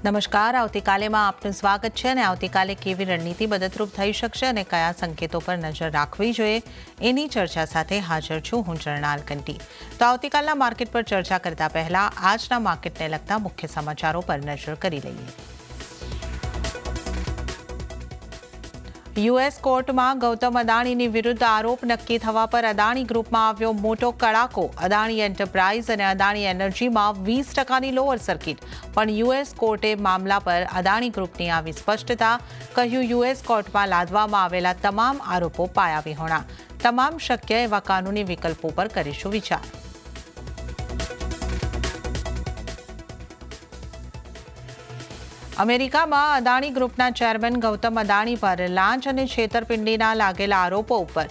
નમસ્કાર. આવતીકાલેમાં આપનું સ્વાગત છે અને આવતીકાલે કેવી રણનીતિ મદદરૂપ થઈ શકશે અને કયા સંકેતો પર નજર રાખવી જોઈએ એની ચર્ચા સાથે હાજર છું હું જર્નાલ કંટી. તો આવતીકાલના માર્કેટ પર ચર્ચા કરતા પહેલા આજના માર્કેટને લગતા મુખ્ય સમાચારો પર નજર કરી લઈએ. યુએસ કોર્ટમાં ગૌતમ અદાણીની વિરુદ્ધ આરોપ નક્કી થવા પર અદાણી ગ્રુપમાં આવ્યો મોટો કડાકો. અદાણી એન્ટરપ્રાઇઝ અને અદાણી એનર્જીમાં 20%ની લોઅર સર્કિટ. પણ યુએસ કોર્ટે મામલા પર અદાણી ગ્રુપની આવી સ્પષ્ટતા. કહ્યું યુએસ કોર્ટમાં લાદવામાં આવેલા તમામ આરોપો પાયાવિહોણા. તમામ શક્ય એવા કાનૂની વિકલ્પો પર કરીશું વિચાર. અમેરિકામાં અદાણી ગ્રુપના ચેરમેન ગૌતમ અદાણી પર લાંચ અને છેતરપિંડીના લાગેલા આરોપો ઉપર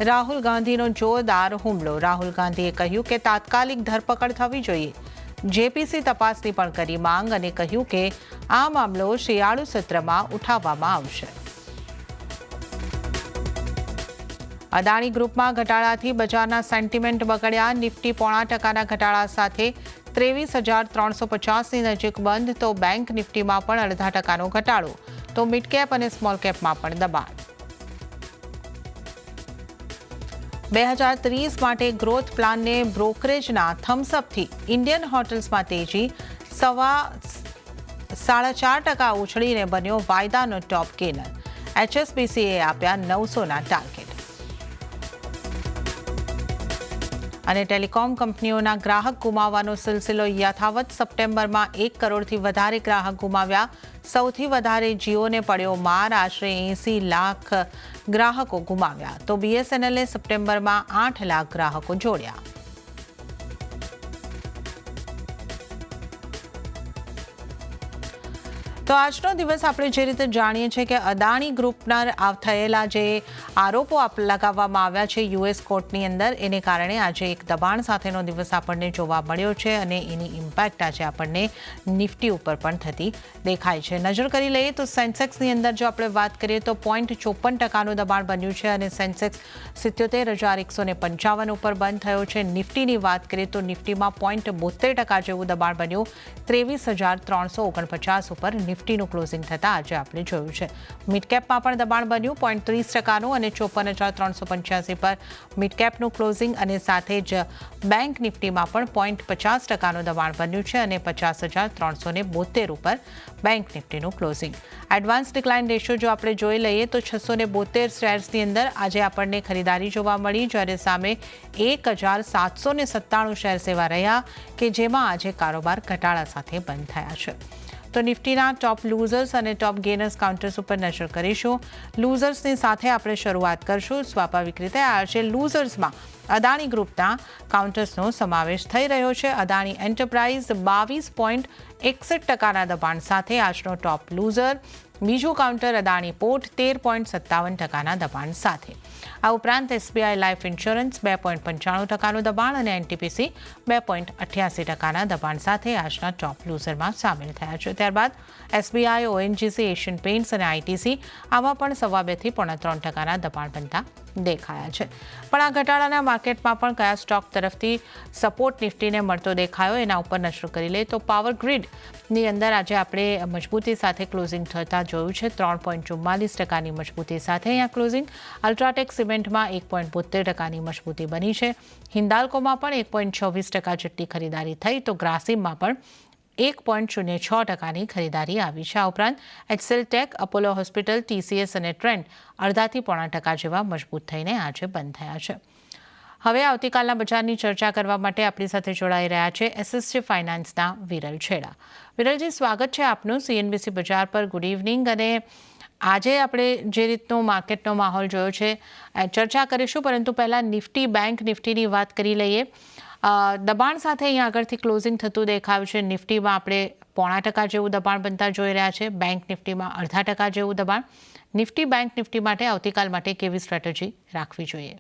રાહુલ ગાંધીનો જોરદાર હુમલો. રાહુલ ગાંધીએ કહ્યું કે તાત્કાલિક ધરપકડ થવી જોઈએ. જેપીસી તપાસની પણ કરી માંગ અને કહ્યું કે આ મામલો શિયાળુ સત્રમાં ઉઠાવવામાં આવશે. અદાણી ગ્રુપમાં ઘટાડાથી બજારના સેન્ટિમેન્ટ બગડ્યા. નિફ્ટી 0.5% ઘટાડા સાથે 23,350ની નજીક બંધ. તો બેંક નિફ્ટીમાં પણ 0.5% ઘટાડો. તો મિડ કેપ અને સ્મોલ કેપમાં પણ દબાણ. 2030 માટે ગ્રોથ પ્લાનને બ્રોકરેજના થમ્સઅપથી ઇન્ડિયન હોટલ્સમાં તેજી. 4.5% ઉછળીને બન્યો વાયદાનો ટોપ ગેનર. HSBCએ આપ્યા 900ના ટાર્ગેટ. અને ટેલિકોમ કંપનીઓના ગ્રાહક ગુમાવવાનો સિલસિલો યથાવત. સપ્ટેમ્બરમાં 1 કરોડથી વધારે ગ્રાહક ગુમાવ્યા. સૌથી વધારે જીઓને પડ્યો માર. આશરે 80 લાખ ગ્રાહકો ગુમાવ્યા. તો BSNLએ સપ્ટેમ્બરમાં 8 લાખ ગ્રાહકો જોડ્યા. તો આજનો દિવસ આપણે જે રીતે જાણીએ છીએ કે અદાણી ગ્રુપના થયેલા જે આરોપો લગાવવામાં આવ્યા છે યુએસ કોર્ટની અંદર, એને કારણે આજે એક દબાણ સાથેનો દિવસ આપણને જોવા મળ્યો છે અને એની ઇમ્પેક્ટ આજે આપણને નિફ્ટી ઉપર પણ થતી દેખાય છે. નજર કરી લઈએ તો સેન્સેક્સની અંદર જો આપણે વાત કરીએ તો 0.54%નું દબાણ બન્યું છે અને સેન્સેક્સ 77,155 ઉપર બંધ થયો છે. નિફ્ટીની વાત કરીએ તો નિફ્ટીમાં 0.72% જેવું દબાણ બન્યું. 23,349 ઉપર નિફ્ટીનું ક્લોઝિંગ થતાં આજે આપણે જોયું છે. મિડકેપમાં પણ દબાણ બન્યું 0.30%નું અને 54,385 પર મિડકેપનું ક્લોઝિંગ. અને સાથે જ બેંક નિફ્ટીમાં પણ 0.50%નું દબાણ બન્યું છે અને 50,372 ઉપર બેંક નિફ્ટીનું ક્લોઝિંગ. એડવાન્સ ડિક્લાઇન રેશિયો જો આપણે જોઈ લઈએ તો 672 શેર્સની અંદર આજે આપણને ખરીદારી જોવા મળી, જ્યારે સામે 1,797 શેર્સ એવા રહ્યા કે જેમાં આજે કારોબાર ઘટાડા સાથે બંધ થયા છે. તો નિફ્ટીના ટોપ લૂઝર્સ અને ટોપ ગેનર્સ કાઉન્ટર્સ ઉપર નજર કરીશું. લૂઝર્સની સાથે આપણે શરૂઆત કરશું. સ્વાભાવિક રીતે આજે લૂઝર્સમાં અદાણી ગ્રુપના કાઉન્ટર્સનો સમાવેશ થઈ રહ્યો છે. અદાણી એન્ટરપ્રાઇઝ 22.61%ના દબાણ સાથે આજનો ટોપ લૂઝર. બીજું કાઉન્ટર અદાણી પોર્ટ 13.57%ના દબાણ સાથે. આ ઉપરાંત એસબીઆઈ લાઈફ ઇન્સ્યોરન્સ 2.95%નું દબાણ અને એનટીપીસી 2.88%ના દબાણ સાથે આજના ટોપ લૂઝરમાં સામેલ થયા છે. ત્યારબાદ એસબીઆઈ, ઓએનજીસી, એશિયન પેઇન્ટ્સ અને આઈટીસી આમાં પણ 2.5થી 3.3%ના દબાણ બનતા દેખાયા છે. પણ આ ઘટાડાના માર્કેટમાં પણ કયા સ્ટોક તરફથી સપોર્ટ નિફ્ટીને મળતો દેખાયો એના ઉપર નજર કરી લઈએ તો પાવર ગ્રીડની અંદર આજે આપણે મજબૂતી સાથે ક્લોઝિંગ થતા જોયું છે. 3.44%ની મજબૂતી સાથે અહીંયા ક્લોઝિંગ. અલ્ટ્રાટેક સિમેન્ટમાં 1.72%ની મજબૂતી બની છે. હિન્દાલ્કોમાં પણ 1.26% જેટલી ખરીદારી થઈ. તો ગ્રાસિમમાં પણ 1.06%ની ખરીદારી આવી છે. આ ઉપરાંત Excel Tech, Apollo Hospital, TCS અને ટ્રેન્ડ 0.5% જેવા મજબૂત થઈને આજે બંધ થયા છે. હવે આવતીકાલના બજારની ચર્ચા કરવા માટે આપણી સાથે જોડાઈ રહ્યા છે SSG ફાઇનાન્સના વિરલ છેડા. વિરલજી, સ્વાગત છે આપનું CNBC બજાર પર. Good evening. અને આજે આપણે જે રીતનો માર્કેટનો માહોલ જોયો છે ચર્ચા કરીશું, પરંતુ પહેલાં નિફ્ટી બેંક નિફ્ટીની વાત કરી લઈએ. દબાણ સાથે અહીંયા આગળથી ક્લોઝિંગ થતું દેખાયું છે. નિફ્ટીમાં આપણે 0.5% જેવું દબાણ બનતા જોઈ રહ્યા છે. બેંક નિફ્ટીમાં 0.5% જેવું દબાણ. નિફ્ટી બેંક નિફ્ટી માટે આવતીકાલ માટે કેવી સ્ટ્રેટેજી રાખવી જોઈએ?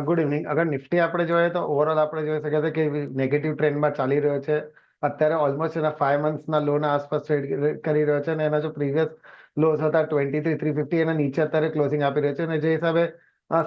Good evening. અગર નિફ્ટી આપણે જોઈએ તો ઓવરઓલ આપણે જોઈ શકીએ છીએ કે નેગેટિવ ટ્રેન્ડમાં ચાલી રહ્યો છે. અત્યારે ઓલમોસ્ટ એના 5 મંથ્સના લોના આસપાસ ટ્રેડ કરી રહ્યો છે અને એના જો પ્રીવિયસ લોસ હતા 23,350 એના નીચે અત્યારે ક્લોઝિંગ આપી રહ્યો છે અને જે હિસાબે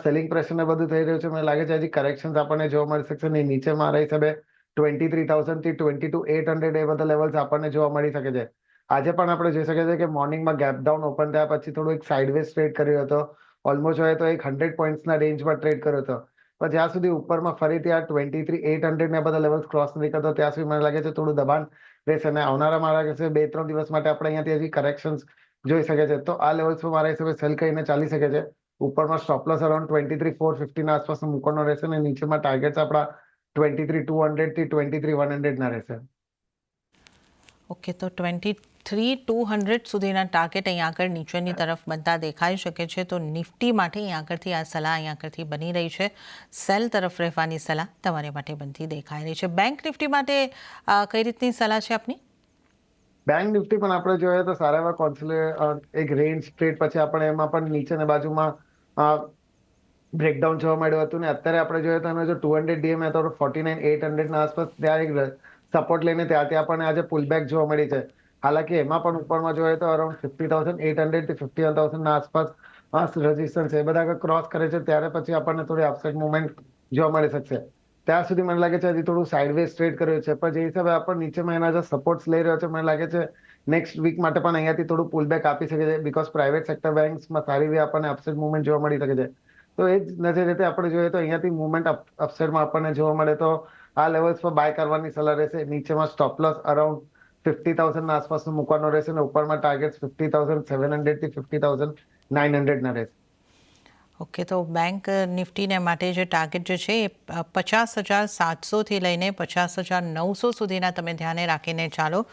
સેલિંગ પ્રેશર ને બધું થઈ રહ્યું છે, મને લાગે છે હજી કરેક્શન આપણને જોવા મળી શકશે નહીં. નીચે મારા હિસાબે 23,000 થી 22,800 એ બધા લેવલ્સ આપણને જોવા મળી શકે છે. આજે પણ આપણે જોઈ શકીએ છીએ કે મોર્નિંગમાં ગેપ ડાઉન ઓપન થયા પછી થોડું એક સાઇડવેઝ ટ્રેડ કર્યો હતો. ઓલમોસ્ટ જોઈએ તો એક 100 પોઈન્ટ્સના રેન્જમાં ટ્રેડ કર્યો હતો. પણ જ્યાં સુધી ઉપરમાં ફરીથી આ 23,800 ને બધા લેવલ્સ ક્રોસ નથી કરતો ત્યાં સુધી મને લાગે છે થોડું દબાણ રહેશે અને આવનારા મારા લાગે છે 2-3 દિવસ માટે આપણે અહીંયાથી હજી કરેક્શન્સ જોઈ શકે છે. તો આ લેવલ્સ પર મારા હિસાબે સેલ કરીને ચાલી શકે છે. ઉપરમાં સ્ટોપ લોસ અરાઉન્ડ 23,450 ના આસપાસ મૂકવાનો રહેશે અને નીચેમાં ટાર્ગેટ્સ આપણા 23,200 થી 23,100 ના રહેશે. ઓકે, તો 23,200 સુધીના ટાર્ગેટ અહીંયા આગળ નીચેની તરફ બનતા દેખાઈ શકે છે. તો નિફ્ટી માટે અહીંયા આગળથી આ સલાહ અહીંયા આગળથી બની રહી છે. સેલ તરફ રહેવાની સલાહ તમારે માટે બનતી દેખાઈ રહી છે. બેંક નિફ્ટી માટે કઈ રીતની સલાહ છે આપની? બેંક નિફ્ટી પણ આપણે જોઈએ તો સારા એવા એક રેન્જ ટ્રેડ પછી આપણે એમાં પણ નીચેની બાજુમાં બ્રેકડાઉન જોવા મળ્યું હતું ને અત્યારે આપણે જોઈએ તો એનો જો 200 ડીએમ હતો 49,800 ના આસપાસ ત્યાં એક સપોર્ટ લઈને ત્યાંથી આપણને આજે પુલબેક જોવા મળી છે. હાલાકી એમાં પણ ઉપરમાં જોઈએ તો અરાઉન્ડ 50,800 થી 51,000 ના આસપાસ રેઝિસ્ટન્સ એ બધા ક્રોસ કરે છે ત્યારે પછી આપણને થોડી અપસાઇડ મુવમેન્ટ જોવા મળી શકશે. ત્યાં સુધી મને લાગે છે હજી થોડું સાઇડવેઝ ટ્રેડ કર્યું છે પણ જે હિસાબે આપણે નીચેમાં એના જે સપોર્ટ્સ લઈ રહ્યો છે મને લાગે છે નેક્સ્ટ વીક માટે પણ અહીંયાથી થોડું પુલબેક આપી શકે છે બીકોઝ પ્રાઇવેટ સેક્ટર બેંક્સમાં સારી એવી આપણને અપસાઇડ મુવમેન્ટ જોવા મળી શકે છે. તો એ જ નજરે આપણે જોઈએ તો અહીંયાથી મુવમેન્ટ અપસાઇડમાં આપણને જોવા મળે તો આ લેવલ્સ પર બાય કરવાની સલાહ રહેશે. નીચેમાં સ્ટોપ લોસ અરાઉન્ડ 50,000 ના આસપાસ મૂકવાનો રહેશે અને ઉપરમાં ટાર્ગેટ 50,700 થી 50,900 ના રહેશે. ઓકે, તો બેંક નિફ્ટીને માટે જે ટાર્ગેટ જે છે એ 50,700થી લઈને 50,900 સુધીના તમે ધ્યાને રાખીને ચાલો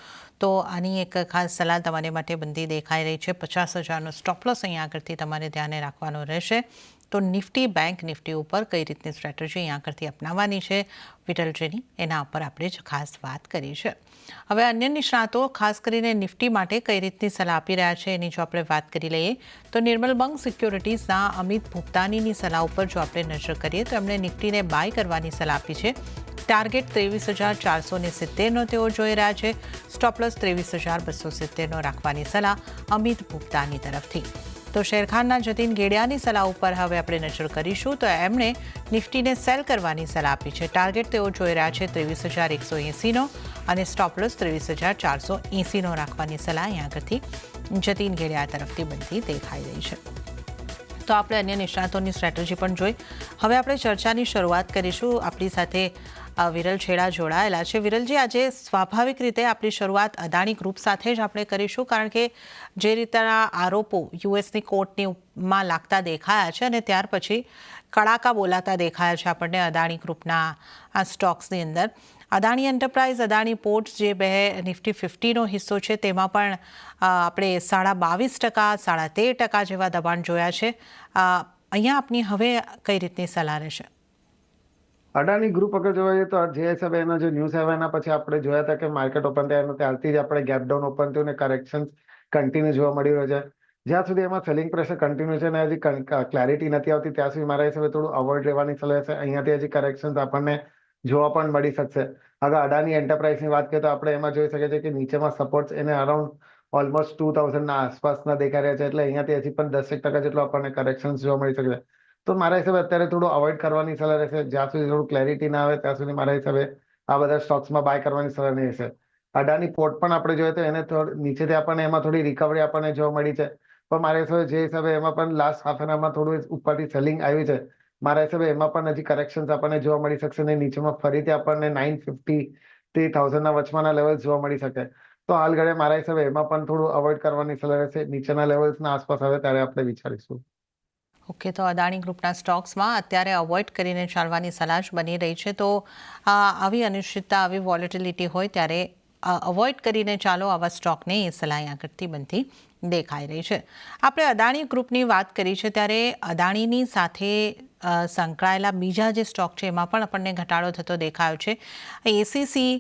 તો આની એક ખાસ સલાહ તમારે માટે બનતી દેખાઈ રહી છે. 50,000નો સ્ટોપ લોસ અહીંયા આગળથી તમારે ધ્યાને રાખવાનો રહેશે. તો નિફ્ટી બેંક નિફ્ટી ઉપર કઈ રીતની સ્ટ્રેટેજી અહીંયા આગળથી અપનાવવાની છે વિટલજીની એના ઉપર આપણે જ ખાસ વાત કરી છે. હવે અન્ય નિષ્ણાતો ખાસ કરીને નિફ્ટી માટે કઈ રીતની સલાહ આપી રહ્યા છે એની જો આપણે વાત કરી લઈએ તો નિર્મલ બંગ સિક્યોરિટીઝના અમિત ભુગતાનીની સલાહ ઉપર જો આપણે નજર કરીએ તો એમણે નિફ્ટીને બાય કરવાની સલાહ આપી છે. ટાર્ગેટ 23,470નો તેઓ જોઈ રહ્યા છે. સ્ટોપ લોસ 23,270નો રાખવાની સલાહ અમિત ભુગતાની તરફથી. તો શેરખાનના જતીન ગેડિયાની સલાહ ઉપર હવે આપણે નજર કરીશું તો એમણે નિફ્ટીને સેલ કરવાની સલાહ આપી છે. ટાર્ગેટ તેઓ જોઈ રહ્યા છે 23,180નો અને સ્ટોપ લોસ 23,480નો રાખવાની સલાહ અહીંયા આગળથી જતીન ગેડિયા તરફથી બનતી દેખાઈ રહી છે. તો આપણે અન્ય નિષ્ણાતોની સ્ટ્રેટેજી પણ જોઈ. હવે આપણે ચર્ચાની શરૂઆત કરીશું. આપણી સાથે વિરલ છેડા જોડાયેલા છે. વિરલજી, આજે સ્વાભાવિક રીતે આપણી શરૂઆત અદાણી ગ્રુપ સાથે જ આપણે કરીશું કારણ કે જે રીતના આરોપો યુએસની કોર્ટમાં લાગતા દેખાયા છે અને ત્યાર પછી કડાકા બોલાતા દેખાયા છે આપણને અદાણી ગ્રુપના આ સ્ટોક્સની અંદર. અદાણી એન્ટરપ્રાઇઝ, અદાણી પોર્ટ્સ જે બે નિફ્ટી 50નો હિસ્સો છે તેમાં પણ આપણે 22.5%, 13% જેવા દબાણ જોયા છે. અહીંયા આપની હવે કઈ રીતની સલાહ રહેશે? અડાની ગ્રુપ અગર જોઈએ તો જે હિસાબે એનો જે ન્યૂઝ આવ્યા એના પછી આપણે જોયા હતા કે માર્કેટ ઓપન થયા એનું ત્યારથી જ આપણે ગેપ ડાઉન ઓપન થયું અને કરેક્શન કન્ટિન્યુ જોવા મળી રહ્યો છે. જ્યાં સુધી એમાં સેલિંગ પ્રેશર કન્ટિન્યુ છે અને હજી ક્લેરિટી નથી આવતી ત્યાં સુધી મારા હિસાબે થોડું અવોઇડ રહેવાની સલાહ છે. અહીંયાથી હજી કરેક્શન આપણને જોવા પણ મળી શકશે. અગર અડાની એન્ટરપ્રાઇઝની વાત કરીએ તો આપણે એમાં જોઈ શકીએ છીએ કે નીચેમાં સપોર્ટ એને અરાઉન્ડ ઓલમોસ્ટ 2,000 ના આસપાસના દેખાઈ રહ્યા છે એટલે અહીંયાથી હજી પણ 10% જેટલો આપણને કરેક્શન જોવા મળી શકે છે. તો મારા હિસાબે અત્યારે થોડું અવોઇડ કરવાની સલાહ રહેશે. જ્યાં સુધી થોડું ક્લેરિટી ના આવે ત્યાં સુધી મારા હિસાબે આ બધા સ્ટોક્સમાં બાય કરવાની સલાહ નહીં રહેશે. અડાની પોર્ટ પણ આપણે જોઈએ તો એને નીચેથી આપણને એમાં થોડી રિકવરી આપણને જોવા મળી છે પણ મારા હિસાબે જે હિસાબે એમાં પણ લાસ્ટ હાફ એન અવરમાં થોડું ઉપરથી સેલિંગ આવી છે મારા હિસાબે એમાં પણ હજી કરેક્શન આપણને જોવા મળી શકશે ને નીચેમાં ફરીથી આપણને 950 થી 1,000ના વચમાંના લેવલ્સ જોવા મળી શકે. તો હાલ ઘડી મારા હિસાબે એમાં પણ થોડું અવોઇડ કરવાની સલાહ રહેશે. નીચેના લેવલ્સના આસપાસ હવે ત્યારે આપણે વિચારીશું. ઓકે, તો અદાણી ગ્રુપના સ્ટોક્સમાં અત્યારે અવોઇડ કરીને ચાલવાની સલાહ જ બની રહી છે. તો આવી અનિશ્ચિતતા, આવી વોલેટિલિટી હોય ત્યારે અવોઇડ કરીને ચાલો આવા સ્ટોકને એ સલાહ આગળથી બનતી દેખાઈ રહી છે. આપણે અદાણી ગ્રુપની વાત કરી છે ત્યારે અદાણીની સાથે સંકળાયેલા બીજા જે સ્ટોક છે એમાં પણ આપણને ઘટાડો થતો દેખાયો છે. એસીસી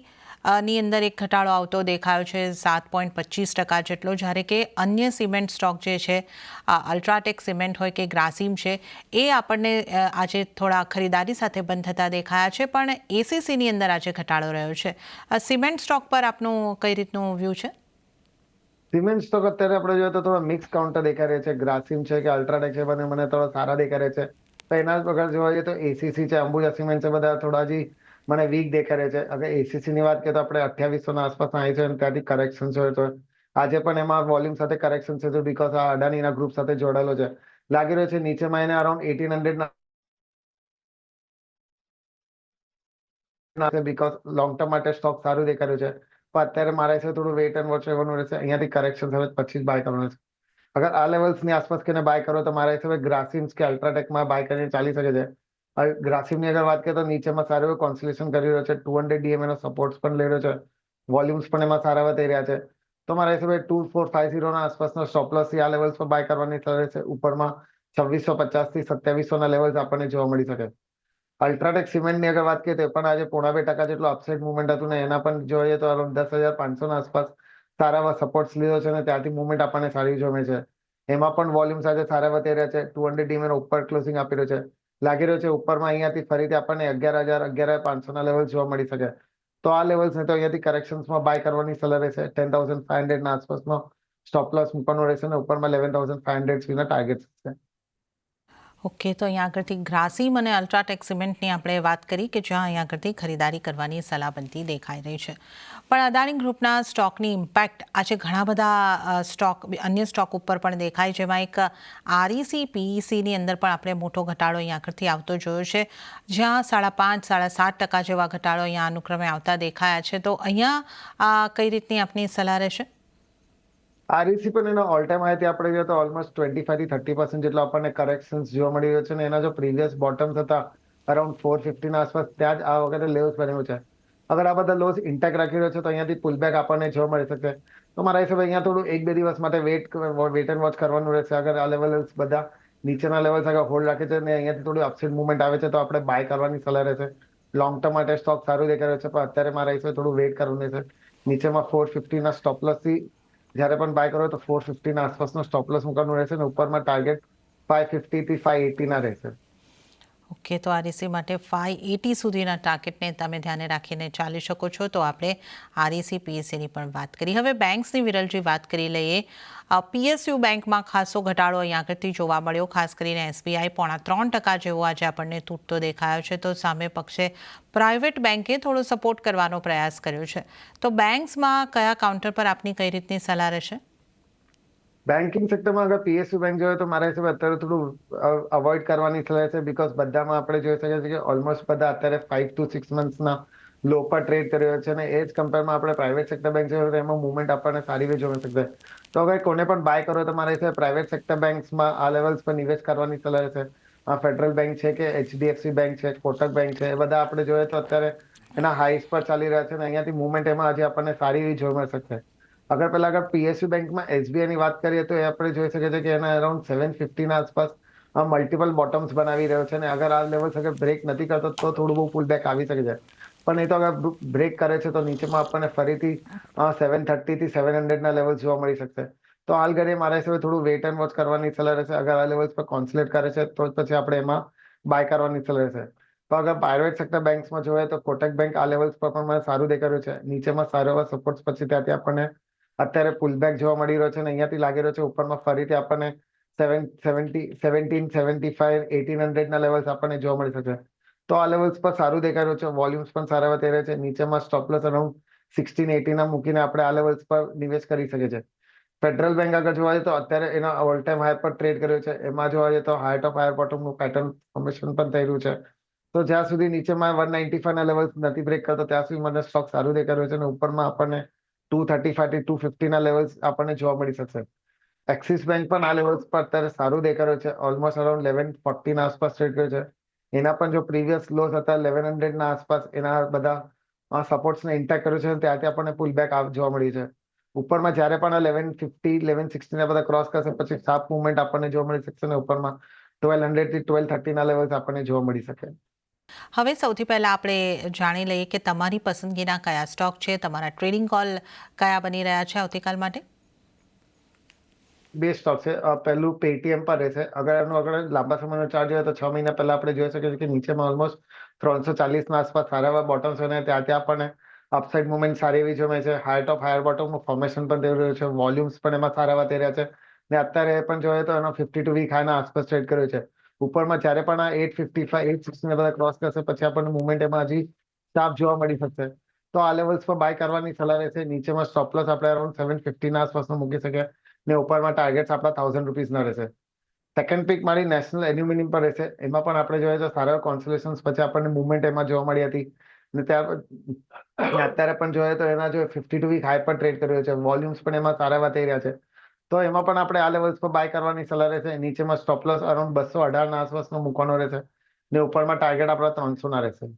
ની અંદર એક ઘટાડો આવતો દેખાયો છે 7.25% જેટલો, જ્યારે કે અન્ય સિમેન્ટ સ્ટોક જે છે અલ્ટ્રાટેક સિમેન્ટ હોય કે ગ્રાસિમ છે એ આપણને આજે થોડા ખરીદારી સાથે બંધ થતા દેખાયા છે પણ એસીસીની અંદર આજે ઘટાડો રહ્યો છે. સિમેન્ટ સ્ટોક પર આપનું કઈ રીતનું વ્યૂ છે? સિમેન્ટ સ્ટોક અત્યારે આપણે જોઈએ તો થોડા મિક્સ કાઉન્ટર દેખાઈ રહ્યા છે. ગ્રાસિમ છે કે અલ્ટ્રાટેક છે મને થોડા સારા દેખાઈ રહ્યા છે. તો એના વગર જોવા જઈએ તો એસીસી છે, અંબુજા સિમેન્ટ છે, બધા થોડા હજી મને વીક દેખાઈ રહ્યો છે. અગર એસીસી ની વાત કરીએ તો આપણે 2800 ના આસપાસ આવી છે અને ત્યાંથી કરેક્શન જોઈએ તો આજે પણ એમાં વોલ્યુમ સાથે કરેક્શન છે તો બીકોઝ આ અડાનીના ગ્રુપ સાથે જોડાયેલો છે. લાગી રહ્યો છે નીચેમાં એને અરાઉન્ડ 1800 ના બીકોઝ લોંગ ટર્મ માટે સ્ટોક સારું દેખાઈ રહ્યું છે. પણ અત્યારે મારા હિસાબે થોડું વેઇટ એન્ડ વોચ રહેવાનું રહેશે. અહીંયાથી કરેક્શન થશે પછી જ બાય કરવાનું છે. અગર આ લેવલ્સ ની આસપાસ કરીને બાય કરો તો મારા હિસાબે ગ્રાસિમ્સ કે અલ્ટ્રાટેકમાં બાય કરીને ચાલી શકે છે. હવે ગ્રાસિમની અગર વાત કરીએ તો નીચેમાં સારું એવું કોન્સોલિડેશન કરી રહ્યો છે. 200 DMA નો સપોર્ટ પણ લઈ રહ્યો છે. વોલ્યુમ્સ પણ એમાં સારા એવા થઈ રહ્યા છે. તો મારા હિસાબે 2450 ના આસપાસનો સ્ટોપ લોસ આ લેવલ્સ પર બાય કરવાની સલાહ છે. ઉપરમાં 2650 થી 2700 ના લેવલ્સ આપણને જોવા મળી શકે. અલ્ટ્રાટેક સિમેન્ટની અગર વાત કરીએ તો પણ આજે 0.5% જેટલું અપસાઇડ મુવમેન્ટ હતું ને એના પણ જોઈએ તો અરાઉન્ડ 10,500 ના આસપાસ સારા એવા સપોર્ટ્સ લીધો છે અને ત્યાંથી મુવમેન્ટ આપણને સારી જોવા મળે છે. એમાં પણ વોલ્યુમ સાથે સારા એવા થઈ રહ્યા છે. 200 DMA નો ઉપર ક્લોઝિંગ આપી રહ્યો છે. લાગી રહ્યો છે ઉપરમાં અહીંયાથી ફરીથી આપણને 11,000 11,500 ના લેવલ જોવા મળી શકે. તો આ લેવલ્સ ને તો અહીંયાથી કરેક્શન્સમાં બાય કરવાની સલાહ રહેશે. 10,500 ના આસપાસનો સ્ટોપ લોસ મૂકવાનો રહેશે અને ઉપરમાં 11,500 સુધીના ટાર્ગેટ્સ છે. ઓકે, તો અહીંયા આગળથી ગ્રાસિમ અને અલ્ટ્રાટેક સિમેન્ટની આપણે વાત કરી કે જ્યાં અહીંયા આગળથી ખરીદારી કરવાની સલાહ બનતી દેખાઈ રહી છે. પણ અદાણી ગ્રુપના સ્ટોકની ઇમ્પેક્ટ આજે ઘણા બધા અન્ય સ્ટોક ઉપર પણ દેખાય, જેમાં એક આરઈસી પીઈસીની અંદર પણ આપણે મોટો ઘટાડો અહીંયા આગળથી આવતો જોયો છે, જ્યાં 5.5 7% જેવા ઘટાડો અહીંયા અનુક્રમે આવતા દેખાયા છે. તો અહીંયા કઈ રીતની આપની સલાહ રહેશે? આરઈસી પણ એના ઓલ ટાઈમ હાઈથી આપણે જોઈએ તો ઓલમોસ્ટ 25 થી 30% જેટલો આપણને કરેક્શન્સ જોવા મળી રહ્યો છે અને એના જો પ્રીવિયસ બોટમ્સ હતા અરાઉન્ડ 450 ના આસપાસ ત્યાં જ આ વખતે લેવલ્સ બન્યું છે. અગર આ બધા લોસ ઇન્ટેક્ટ રાખી રહ્યો છે તો અહીંયાથી પુલબેક આપણને જોવા મળી શકે. તો મારા હિસાબે અહીંયા થોડું 1-2 દિવસ માટે વેટ એન્ડ વોચ કરવાનું રહેશે. અગર આ લેવલ્સ બધા નીચેના લેવલ્સ આગળ હોલ્ડ રાખે છે અને અહીંયાથી થોડું અપસાઇડ મુવમેન્ટ આવે છે તો આપણે બાય કરવાની સલાહ રહેશે. લોંગ ટર્મ માટે સ્ટોક સારું દેખાઈ રહ્યો છે પણ અત્યારે મારા હિસાબે થોડું વેટ કરવાનું રહેશે. નીચેમાં 450 ના સ્ટોપ લોસ થી જ્યારે પણ બાય કરો તો 450 ના આસપાસનો સ્ટોપ લોસ મૂકવાનું રહેશે અને ઉપરમાં ટાર્ગેટ 550 થી 580 ના રહેશે. ઓકે, તો આરઈસી માટે 580 સુધીના ટાર્ગેટને તમે ધ્યાને રાખીને ચાલી શકો છો. તો આપણે આરઈસી પીએસસીની પણ વાત કરી. હવે બેંક્સની વિરલજી વાત કરી લઈએ. પીએસયુ બેંકમાં ખાસો ઘટાડો અહીંયા આગળથી જોવા મળ્યો. ખાસ કરીને એસબીઆઈ 3.5% જેવો આજે આપણને તૂટતો દેખાયો છે. તો સામે પક્ષે પ્રાઇવેટ બેંકે થોડો સપોર્ટ કરવાનો પ્રયાસ કર્યો છે. તો બેંક્સમાં કયા કાઉન્ટર પર આપની કઈ રીતની સલાહ રહેશે? બેન્કિંગ સેક્ટરમાં અગર પીએસયુ બેંક જોઈએ તો મારા હિસાબે અત્યારે થોડું અવોઇડ કરવાની સલાહ છે બીકોઝ બધામાં આપણે જોઈ શકીએ છીએ કે ઓલમોસ્ટ બધા અત્યારે 5 to 6 મંથ્સના લો પર ટ્રેડ કરી રહ્યો છે અને એ જ કમ્પેરમાં આપણે પ્રાઇવેટ સેક્ટર બેંક જોઈએ તો એમાં મુવમેન્ટ આપણને સારી રીતે જોઈ શકશે. તો હવે કોને પણ બાય કરો તો મારા હિસાબે પ્રાઇવેટ સેક્ટર બેંક્સમાં આ લેવલ્સ પર નિવેશ કરવાની સલાહ છે. આ ફેડરલ બેંક છે કે એચડીએફસી બેંક છે, કોટક બેંક છે, એ બધા આપણે જોઈએ તો અત્યારે એના હાઈસ પર ચાલી રહ્યા છે અને અહીંયાથી મુવમેન્ટ એમાં આજે આપણને સારી એવી જોવા મળી શકશે. અગર પીએસયુ બેંકમાં એસબીઆઈ ની વાત કરીએ તો એ આપણે જોઈ શકીએ છીએ કે એના અરાઉન્ડ 750 ના આસપાસ મલ્ટિપલ બોટમ્સ બનાવી રહ્યો છે અને અગર આ લેવલ્સ અગર બ્રેક નથી કરતો તો થોડું બહુ પુલ બેક આવી શકે છે. પણ એ તો અગર બ્રેક કરે છે તો નીચેમાં આપણને ફરીથી 730 થી 700 ના લેવલ જોવા મળી શકશે. તો હાલ ઘડી મારા હિસાબે થોડું વેટ એન્ડ વોચ કરવાની સલાહ રહેશે. અગર આ લેવલ્સ પર કોન્સોલિડેટ કરે છે તો પછી આપણે એમાં બાય કરવાની સલાહ રહેશે. તો અગર પ્રાઇવેટ સેક્ટર બેંક્સમાં જોઈએ તો કોટક બેંક આ લેવલ્સ પર પણ મને સારું દેખાડ્યું છે. નીચેમાં સારા એવા સપોર્ટ્સ પછી ત્યાંથી આપણને અત્યારે પુલબેક જોવા મળી રહ્યો છે અને અહીંયાથી લાગી રહ્યો છે ઉપરમાં ફરીથી આપણને 1775 1800 ના લેવલ્સ આપણને જોવા મળી શકે. તો આ લેવલ્સ પર સારું દેખાઈ રહ્યું છે. વોલ્યુમ્સ પણ સારા એવા થઈ રહ્યા છે. નીચેમાં સ્ટોપ લોસ અરાઉન્ડ 1680 ના મૂકીને આપણે આ લેવલ્સ પર નિવેશ કરી શકીએ છીએ. ફેડરલ બેંક આગળ જોવા જઈએ તો અત્યારે એના ઓલ ટાઈમ હાઈ પર ટ્રેડ કર્યો છે. એમાં જોવા જઈએ તો હાઈટ ઓફ હાયર બોટમનું પેટર્ન ફોર્મેશન પણ થઈ રહ્યું છે. તો જ્યાં સુધી નીચેમાં 195 ના લેવલ્સ નથી બ્રેક કરતો ત્યાં સુધી મને સ્ટોક સારું દેખાઈ રહ્યો છે અને ઉપરમાં આપણને 235 થી 250 ના લેવલ્સ આપણને જોવા મળી શકશે. એક્સિસ બેંક પણ આ લેવલ્સ પર અત્યારે સારું દેખાઈ રહ્યો છે. ઓલમોસ્ટ અરાઉન્ડ 1140 ના આસપાસ ટ્રેડ કર્યો છે. એના પણ જો પ્રીવિયસ લોસ હતા 1100 ના આસપાસ એના બધા સપોર્ટ્સને ઇન્ટેક્ટ કર્યો છે ત્યાંથી આપણને પુલ બેક જોવા મળી છે. ઉપરમાં જ્યારે પણ 1150 1160 ના બધા ક્રોસ કરશે પછી શાર્પ મુવમેન્ટ આપણને જોવા મળી શકશે અને ઉપરમાં 1200 થી 1230 ના લેવલ્સ આપણને જોવા મળી શકે. હવે સૌથી પહેલાં આપણે જાણી લઈએ કે તમારી પસંદગીના કયા સ્ટોક છે, તમારા ટ્રેડિંગ કોલ કયા બની રહ્યા છે આવતીકાલ માટે? બે સ્ટોક છે. પહેલું પેટીએમ પર રહેશે. અગર એનો લાંબા સમયનો ચાર્ટ જોઈએ તો 6 મહિના પહેલા આપણે જોઈ શકીએ છીએ કે નીચેમાં ઓલમોસ્ટ 340 ના આસપાસ સારા એવા બોટમ્સ અને ત્યાંથી આપણને અપસાઇડ મુવમેન્ટ સારી એવી જોવા મળે છે. હાઈટ ઓફ હાયર બોટમનું ફોર્મેશન પણ થઈ રહ્યું છે. વોલ્યુમ્સ પણ એમાં સારા એવા થઈ રહ્યા છે ને અત્યારે એ પણ જોઈએ તો એનો 52 વીક હાઈના આસપાસ ટ્રેડ કર્યો છે. ઉપરમાં જ્યારે પણ આ 855 860 ને બધા ક્રોસ કરશે પછી આપણને મુવમેન્ટ એમાં હજી ચાપ જોવા મળી શકશે. તો આ લેવલ્સ પર બાય કરવાની સલાહ રહેશે. નીચેમાં સ્ટોપ લોસ આપણે અરાઉન્ડ 750 ના આસપાસનો મૂકી શકીએ ને ઉપરમાં ટાર્ગેટ્સ આપણા 1000 રૂપીસના રહેશે. સેકન્ડ પીક મારી નેશનલ એલ્યુમિનિયમ પર રહેશે. એમાં પણ આપણે જોઈએ તો સારા કોન્સોલેશન્સ પછી આપણને મુવમેન્ટ એમાં જોવા મળી હતી ને અત્યારે પણ જોઈએ તો એના જો 52 વીક હાઈ પર ટ્રેડ કર્યો છે. વોલ્યુમ્સ પણ એમાં સારા એવા થઈ રહ્યા છે. તો એમાં પણ આપણે આ લેવલ્સ પર બાય કરવાની સલાહ રહેશે. નીચેમાં સ્ટોપ લોસ અરાઉન્ડ 218 ના આસપાસનો મૂકવાનો રહેશે ને ઉપરમાં ટાર્ગેટ આપણા 300 ના રહેશે.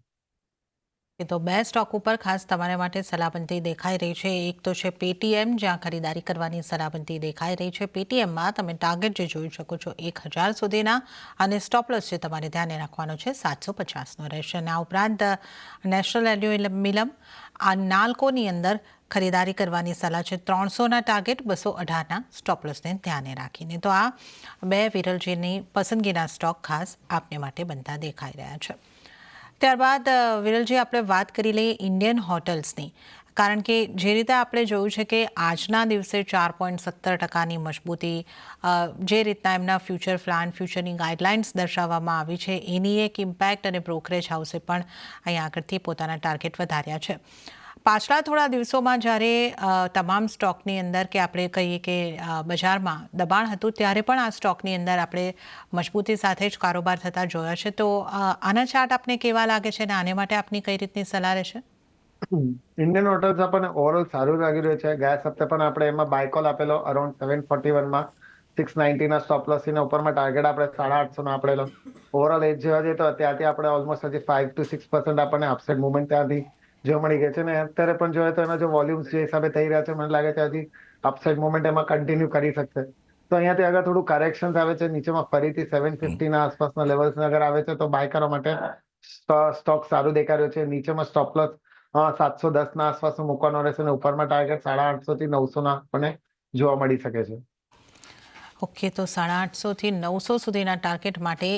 તો બે સ્ટોક ઉપર ખાસ તમારા માટે સલામતી દેખાઈ રહી છે. એક તો છે પેટીએમ, જ્યાં ખરીદારી કરવાની સલામતી દેખાઈ રહી છે. પેટીએમમાં તમે ટાર્ગેટ જે જોઈ શકો છો 1000 સુધીના અને સ્ટોપ લોસ જે તમારે ધ્યાને રાખવાનો છે 750નો રહેશે. અને આ ઉપરાંત નેશનલ એલ્યુમિનિયમ આ નાલ્કોની અંદર ખરીદારી કરવાની સલાહ છે. 300ના ટાર્ગેટ, 218ના સ્ટોપ લોસને ધ્યાને રાખીને. તો આ બે વિરલજીની પસંદગીના સ્ટોક ખાસ આપને માટે બનતા દેખાઈ રહ્યા છે. ત્યારબાદ વિરલજી આપણે વાત કરી લઈએ ઇન્ડિયન હોટલ્સની, કારણ કે જે રીતે આપણે જોયું છે કે આજના દિવસે 4.17%ની મજબૂતી, જે રીતના એમના ફ્યુચર પ્લાન, ફ્યુચરની ગાઈડલાઇન્સ દર્શાવવામાં આવી છે એની એક ઇમ્પેક્ટ અને બ્રોકરેજ હાઉસે પણ અહીં આગળથી પોતાના ટાર્ગેટ વધાર્યા છે. પાછલા થોડા દિવસોમાં જ્યારે તમામ સ્ટોકની અંદર કે આપણે કહીએ કે બજારમાં દબાણ હતું ત્યારે પણ આ સ્ટોકની અંદર આપણે મજબૂતી સાથે જ કારોબાર થતા જોયા છે. તો આના ચાર્ટ આપને કેવા લાગે છે અને આને માટે આપની કઈ રીતની સલાહ રહેશે? ઇન્ડિયન હોટલ્સ આપણને ઓવરઓલ સારું લાગી રહ્યું છે. ગયા સપ્તાહે પણ આપણે એમાં બાય કોલ આપેલો અરાઉન્ડ 741માં 690ના સ્ટોપ લોસ ને ઉપરમાં ટાર્ગેટ આપણે 850 નો આપેલો. ઓવરઓલ એજ જોવા જઈએ તો ત્યાંથી આપણે ઓલમોસ્ટ હજી 5 to 6% આપણને અપસાઇડ મુવમેન્ટ ત્યાંથી જોવા મળી ગઈ છે. ને અત્યારે પણ જોઈએ તો એના જો વોલ્યુમ્સ જે હિસાબે થઈ રહ્યા છે મને લાગે છે હજી અપસાઇડ મુવમેન્ટ એમાં કન્ટિન્યુ કરી શકશે. તો અહીંયાથી આગળ થોડું કરેક્શન આવે છે. નીચેમાં ફરીથી 750ના આસપાસના લેવલ્સ અગર આવે છે તો બાય કરવા માટે સ્ટોક સારું દેખાઈ રહ્યું છે. નીચેમાં સ્ટોપ લોસ 710ના આસપાસનો મૂકવાનો રહેશે અને ઉપરમાં ટાર્ગેટ 850 થી 900ના આપણને જોવા મળી શકે છે. ઓકે, તો 850 થી 900 સુધીના ટાર્ગેટ માટે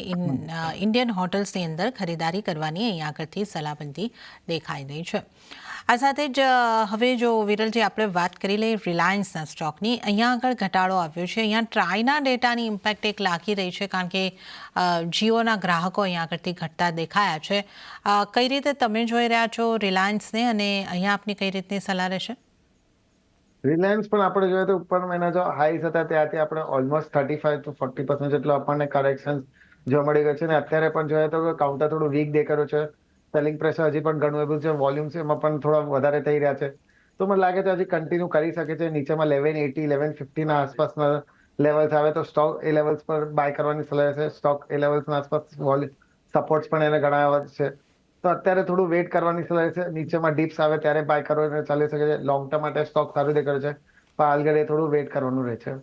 ઇન્ડિયન હોટલ્સની અંદર ખરીદારી કરવાની અહીં આગળથી સલાહબંધી દેખાઈ રહી છે. આ સાથે જ હવે જો વિરલજી આપણે વાત કરી લઈએ રિલાયન્સના સ્ટોકની, અહીંયા આગળ ઘટાડો આવ્યો છે. અહીંયા ટ્રાયના ડેટાની ઇમ્પેક્ટ એક લાગી રહી છે, કારણ કે જીઓના ગ્રાહકો અહીંયા આગળથી ઘટતા દેખાયા છે. કઈ રીતે તમે જોઈ રહ્યા છો રિલાયન્સને અને અહીંયા આપની કઈ રીતની સલાહ રહેશે? રિલાયન્સ પણ આપણે જોઈએ તો ઉપર એના જો હાઈસ હતા ત્યાંથી આપણે ઓલમોસ્ટ 35 to 40% જેટલો આપણને કરેક્શન જોવા મળી ગયો છે. ને અત્યારે પણ જોઈએ તો કાઉન્ટર થોડું વીક દેખાયું છે. સેલિંગ પ્રેશર હજી પણ ઘણું એવું છે. વોલ્યુમ્સ એમાં પણ થોડા વધારે થઈ રહ્યા છે. તો મને લાગે છે હજી કન્ટિન્યુ કરી શકે છે. નીચેમાં 1180 1150ના આસપાસના લેવલ્સ આવે તો સ્ટોક એ લેવલ્સ પર બાય કરવાની સલાહ છે. સ્ટોક એ લેવલ્સના આસપાસ સપોર્ટ્સ પણ એને ઘણા એવા છે. તો અત્યારે થોડું વેઇટ કરવાની સલાહ છે. નીચેમાં ડિપ્સ આવે ત્યારે બાય કરવાનું ચાલી શકે છે. લોંગ ટર્મ માટે સ્ટોક સારું દેખાય છે, પણ હાલ ઘડી થોડું વેઇટ કરવાનું રહે છે.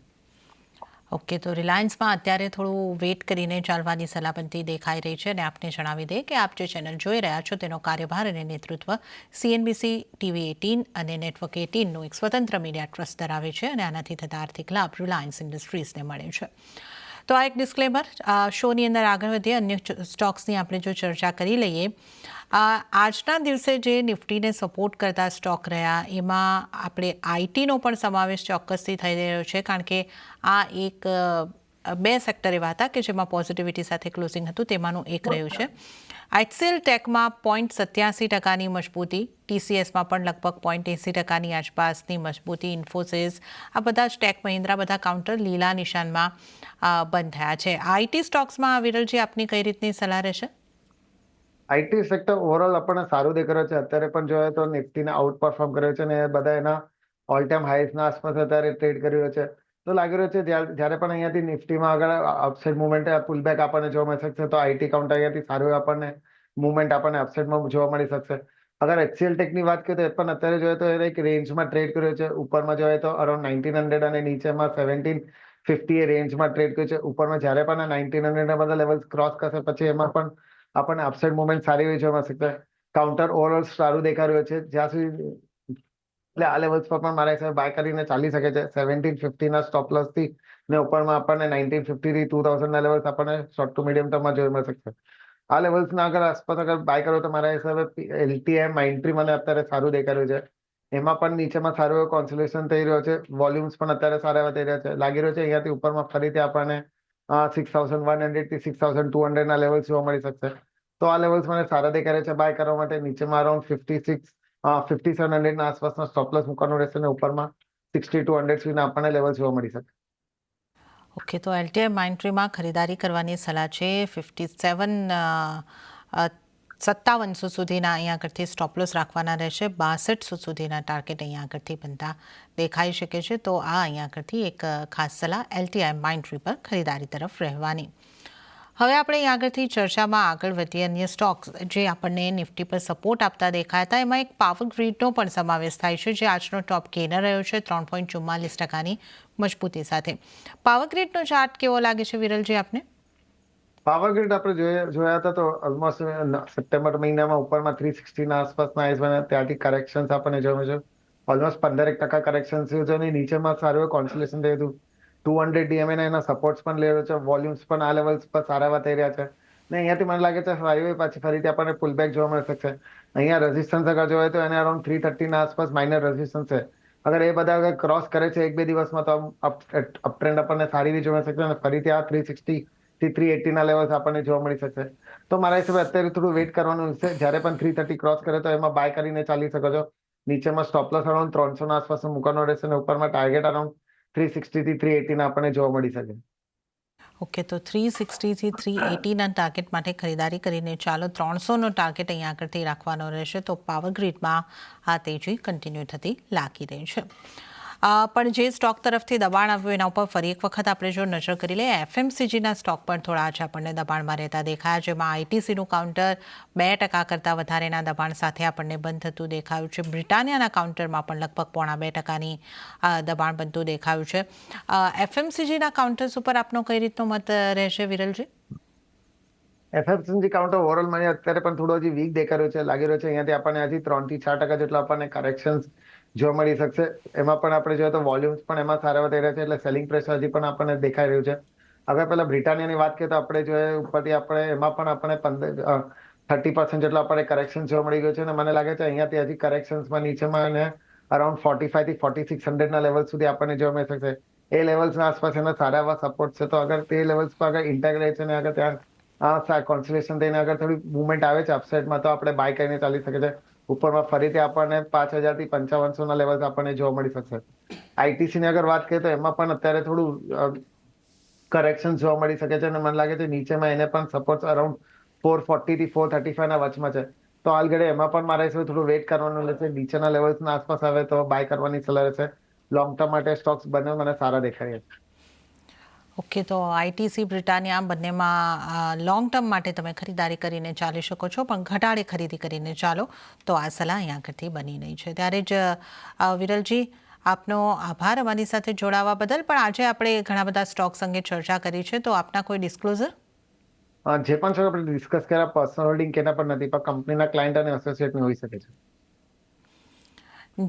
ઓકે, તો રિલાયન્સમાં અત્યારે થોડું વેઇટ કરીને ચાલવાની સલામતી દેખાઈ રહી છે. અને આપને જણાવી દે કે આપ જે ચેનલ જોઈ રહ્યા છો તેનો કાર્યભાર અને નેતૃત્વ CNBC TV 18 અને નેટવર્ક 18નું એક સ્વતંત્ર મીડિયા ટ્રસ્ટ ધરાવે છે અને આનાથી થતા આર્થિક લાભ રિલાયન્સ ઇન્ડસ્ટ્રીઝને મળે છે. તો આ એક ડિસ્ક્લેમર. શોની અંદર આગળ વધીએ, અન્ય સ્ટોક્સની આપણે જો ચર્ચા કરી લઈએ. આજના દિવસે જે નિફ્ટીને સપોર્ટ કરતા સ્ટોક રહ્યા એમાં આપણે આઈટીનો પણ સમાવેશ ચોક્કસથી થઈ રહ્યો છે, કારણ કે આ એક બે સેક્ટર એવા હતા કે જેમાં પોઝિટિવિટી સાથે ક્લોઝિંગ હતું, તેમાંનું એક રહ્યું છે. HCL ટેકમાં 0.87%ની મજબૂતી, TCSમાં પણ લગભગ 0.80%ની આસપાસની મજબૂતી, ઇન્ફોસિસ, આ બધા જ ટેક મહિન્દ્રા, બધા કાઉન્ટર લીલા નિશાનમાં બંધ થયા છે. આઈટી સ્ટોક્સમાં વિરલજી આપની કઈ રીતની સલાહ રહેશે? આઈટી સેક્ટર ઓવરઓલ આપણને સારું દેખાઈ રહ્યું છે. અત્યારે પણ જોઈએ તો નિફ્ટીને આઉટ પરફોર્મ કર્યો છે ને બધા એના ઓલ ટાઈમ હાઈસના આસપાસ અત્યારે ટ્રેડ કરી રહ્યો છે. તો લાગી રહ્યું છે જ્યારે પણ અહીંયાથી નિફ્ટીમાં આગળ અપસાઇડ મુવમેન્ટ પુલબેક આપણને જોવા મળી શકશે, તો આઈટી કાઉન્ટર અહીંયાથી સારું આપણને મુવમેન્ટ આપણને અપસાઇડમાં જોવા મળી શકશે. અગર HCL ટેકની વાત કરીએ તો એ પણ અત્યારે જોઈએ તો એક રેન્જમાં ટ્રેડ કર્યો છે. ઉપરમાં જોઈએ તો અરાઉન્ડ 1900 અને નીચેમાં 1750 એ રેન્જમાં ટ્રેડ કર્યું છે. ઉપરમાં જ્યારે પણ આ 1900 બધા લેવલ્સ ક્રોસ કરશે પછી એમાં પણ આપણને અપસાઇડ મુવમેન્ટ સારી એવી જોવા મળશે. કાઉન્ટર ઓવરઓલ સારું દેખાઈ રહ્યું છે. જ્યાં સુધી એટલે આ લેવલ્સ પર પણ મારા હિસાબે બાય કરીને ચાલી શકે છે. 1750ના સ્ટોપ લોસ થી ને ઉપરમાં આપણને 1950 થી 2000ના લેવલ્સ આપણને શોર્ટ ટુ મીડિયમ ટર્મમાં જોઈ મળી શકશે. આ લેવલ્સના આગળ આસપાસ અગર બાય કરો તો મારા હિસાબે LTM એન્ટ્રી મને અત્યારે સારું દેખાઈ રહ્યું છે. એમાં પણ નીચેમાં સારું એવું કોન્સોલેશન થઈ રહ્યો છે. વોલ્યુમ્સ પણ અત્યારે સારા એવા થઈ રહ્યા છે. લાગી રહ્યું છે અહીંયાથી ઉપરમાં ફરીથી આપણને 6100 થી 6200ના લેવલ જોવા મળી શકશે. તો આ લેવલ્સ મને સારા દેખાય છે બાય કરવા માટે. નીચેમાં અરાઉન્ડ 5700 આસપાસનો સ્ટોપ લોસ મૂકવાનો રહેશે અને ઉપરમાં 6200 સુધીના આપણને લેવલ જોવા મળી શકે. ઓકે, તો એલટીઆઈ માઇન્ડટ્રીમાં ખરીદારી કરવાની સલાહ છે. 5700 સુધીના અહીંયા આગળથી સ્ટોપ લોસ રાખવાના રહેશે. 6200 સુધીના ટાર્ગેટ અહીંયા આગળથી બનતા દેખાઈ શકે છે. તો આ અહીંયા આગળથી એક ખાસ સલાહ એલટીઆઈ માઇન્ડટ્રી પર ખરીદારી તરફ રહેવાની. હવે આપણે અહીં આગળથી ચર્ચામાં આગળ વધીએ. અન્ય સ્ટોક્સ જે આપણને નિફ્ટી પર સપોર્ટ આપતા દેખાયા હતા એમાં એક પાવર ગ્રીડનો પણ સમાવેશ થાય છે, જે આજનો ટોપ ગેનર રહ્યો છે 3.44% મજબૂતી સાથે. પાવર ગ્રીડનો ચાર્ટ કેવો લાગે છે વિરલજી આપને? પાવર ગ્રીડ આપણે જોયા હતા તો ઓલમોસ્ટ સપ્ટેમ્બર મહિનામાં ઉપરમાં 360 આસપાસના આઈસ બન્યા, ત્યાંથી કરેક્શન્સ આપણને જોયું છે. ઓલમોસ્ટ 15% કરેક્શન થયું છે અને નીચેમાં સારું કોન્સોલેશન થયું હતું. 200 DMA એના સપોર્ટ્સ પણ લઈ રહ્યો છે, વોલ્યુમ્સ પણ આ લેવલ્સ પર સારા એવા થઈ રહ્યા છે ને અહીંયાથી મને લાગે છે હાઈવે પાછી ફરીથી આપણને પુલબેક જોવા મળી શકશે. અહીંયા રેઝિસ્ટન્સ અગર જોઈએ તો એને અરાઉન્ડ 330 ના આસપાસ માઇનર રેઝિસ્ટન્સ છે. અગર એ બધા અગર ક્રોસ કરે છે 1-2 દિવસમાં તો અપટ્રેન્ડ આપણને સારી રીતે જોવા શકશે અને ફરીથી આ 360 થી 380 ના લેવલ્સ આપણને જોવા મળી શકશે. તો મારા હિસાબે અત્યારે થોડું વેઇટ કરવાનું છે. જ્યારે પણ 330 ક્રોસ કરે તો એમાં બાય કરીને ચાલી શકો છો. નીચેમાં સ્ટોપ લોસ અરાઉન્ડ 300 ના આસપાસ મૂકવાનો રહેશે અને ઉપરમાં ટાર્ગેટ અરાઉન્ડ 360 થી 380 ના આપણને જોવા મળી શકે. ઓકે, તો 360 થી 380ના ટાર્ગેટ માટે ખરીદારી કરીને ચાલો. 300નો ટાર્ગેટ અહીંયા આગળથી રાખવાનો રહેશે. તો પાવર ગ્રીડમાં આ તેજી કન્ટિન્યુ થતી લાગી રહી છે. પણ જે સ્ટોક તરફથી દબાણ આવ્યું એના ઉપર ફરી એક વખત આપણે જો નજર કરી લઈએ, એફએમસીજીના સ્ટોક પણ થોડા આજે આપણને દબાણમાં રહેતા દેખાયા, જેમાં આઈટીસીનું કાઉન્ટર 2% કરતાં વધારેના દબાણ સાથે આપણને બંધ થતું દેખાયું છે. બ્રિટાનિયાના કાઉન્ટરમાં પણ લગભગ 0.5%ની દબાણ બનતું દેખાયું છે. એફએમસીજીના કાઉન્ટર્સ ઉપર આપનો કઈ રીતનો મત રહેશે વિરલજી? એફએમસીજી કાઉન્ટર ઓવરઓલ મને અત્યારે પણ થોડો હજી વીક દેખાઈ રહ્યો છે, લાગી રહ્યો છે અહીંયાથી આપણને હજી 3 થી 4% જેટલો આપણને કરેક્શન્સ જોવા મળી શકશે. એમાં પણ આપણે જોઈએ તો વોલ્યુમ્સ પણ એમાં સારા થઈ રહ્યા છે, એટલે સેલિંગ પ્રેશર હજી પણ આપણને દેખાઈ રહ્યું છે. હવે પહેલા બ્રિટાનિયાની વાત કરીએ તો આપણે જોઈએ ઉપરથી આપણે એમાં પણ આપણે 30% જેટલો આપણે કરેક્શન જોવા મળી ગયો છે અને મને લાગે છે અહીંયાથી હજી કરેક્શન્સમાં નીચેમાં અને અરાઉન્ડ 45 થી 4600 ના લેવલ સુધી આપણને જોવા મળી શકશે. એ લેવલ્સના આસપાસ એના સારા એવા સપોર્ટ છે. તો અગર તે લેવલ્સ પર અગર ઇન્ટેગ્રેટ છે અને અગર ત્યાં કોન્સોલેશન થઈને અગર થોડી મુવમેન્ટ આવે છે અપસાઇડમાં તો આપણે બાય કરીને ચાલી શકે છે. ઉપરમાં ફરીથી આપણને 5000 થી 5500 ના લેવલ્સ આપણને જોવા મળી શકશે. આઈટીસી ની અગર વાત કરીએ તો એમાં પણ અત્યારે થોડું કરેક્શન જોવા મળી શકે છે અને મને લાગે છે નીચેમાં એને પણ સપોર્ટ અરાઉન્ડ 440 થી 435 ના વચમાં છે. તો હાલ ઘડે એમાં પણ મારા હિસાબે થોડું વેઇટ કરવાનું રહેશે. નીચેના લેવલ્સના આસપાસ આવે તો બાય કરવાની સલાહ રહેશે. લોંગ ટર્મ માટે સ્ટોક્સ બંને મને સારા દેખાય છે. ઓકે, તો આઈટીસી બ્રિટાનિયા બંનેમાં લોંગ ટર્મ માટે તમે ખરીદારી કરીને ચાલી શકો છો, પણ ઘટાડે ખરીદી કરીને ચાલો તો આ સલાહ અહીંયા આગળથી બની રહી છે. ત્યારે જ વિરલજી આપનો આભાર અમારી સાથે જોડાવા બદલ. પણ આજે આપણે ઘણા બધા સ્ટોક્સ અંગે ચર્ચા કરી છે, તો આપના કોઈ ડિસ્ક્લોઝર? જે પણ છે આપણે ડિસ્કસ કર્યા પર્સનલ હોલ્ડિંગ કેના પર નથી, પણ કંપનીના ક્લાયન્ટ અને એસોસિએટની હોઈ શકે છે.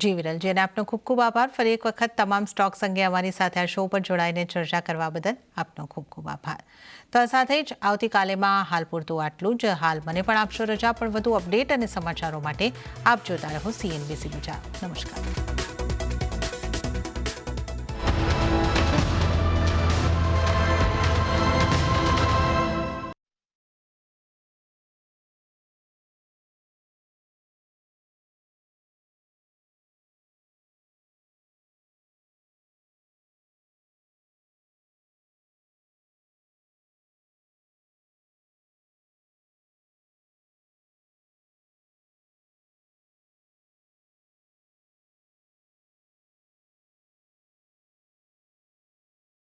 જી વિરલજી, અને આપનો ખૂબ ખૂબ આભાર. ફરી એક વખત તમામ સ્ટોક્સ અંગે અમારી સાથે આ શો પર જોડાઈને ચર્ચા કરવા બદલ આપનો ખૂબ ખૂબ આભાર. તો આ સાથે જ આવતીકાલેમાં હાલ પૂરતું આટલું જ. હાલ મને પણ આપશો રજા, પણ વધુ અપડેટ અને સમાચારો માટે આપ જોતા રહો CNBC ગુજરાત. નમસ્કાર.